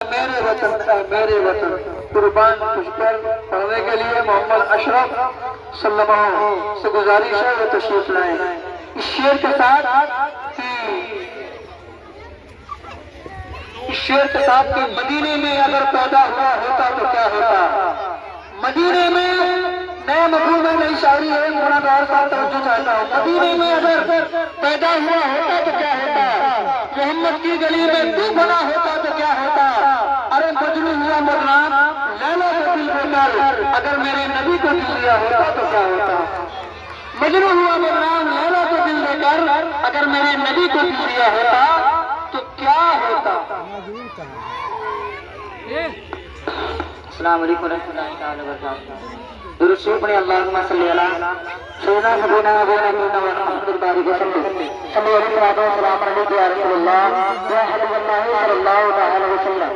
मेरे वतन का मेरे वतन कुर्बान तुझ पर पढ़ने के लिए मोहम्मद अशरफ सल्लल्लाहु से गुजारिश है वो तशरीफ लाए इस शेर के साथ कि मदीने में अगर पैदा हुआ होता तो क्या होता। मदीने में नया मफहूम में नई शायरी है, मोहम्मद और साहब तवज्जो चाहता हूँ। मदीने में अगर पैदा हुआ होता तो क्या होता। मोहम्मद की गली में तू बना होता तो क्या होता। अरे मजनू हुआ बदनाम लैला को दिल देकर अगर मेरे नबी को दिल दिया होता तो क्या होता। मजनू हुआ बदनाम लैला को दिल देकर अगर मेरे नबी को दिल दिया होता तो क्या होता। अस्सलाम वालेकुम रहमतुल्लाहि तआला व बरकातहू। दुरूद शरीफ पढ़ें। अल्लाहुम्मा सल्ली अला सय्यिदना नबीना व नबीना व मुहम्मद बारिक वसल्लम सल्लल्लाहु अलैहि व सल्लम या रसूलल्लाह या हबीबल्लाह सल्लल्लाहु अलैहि वसल्लम।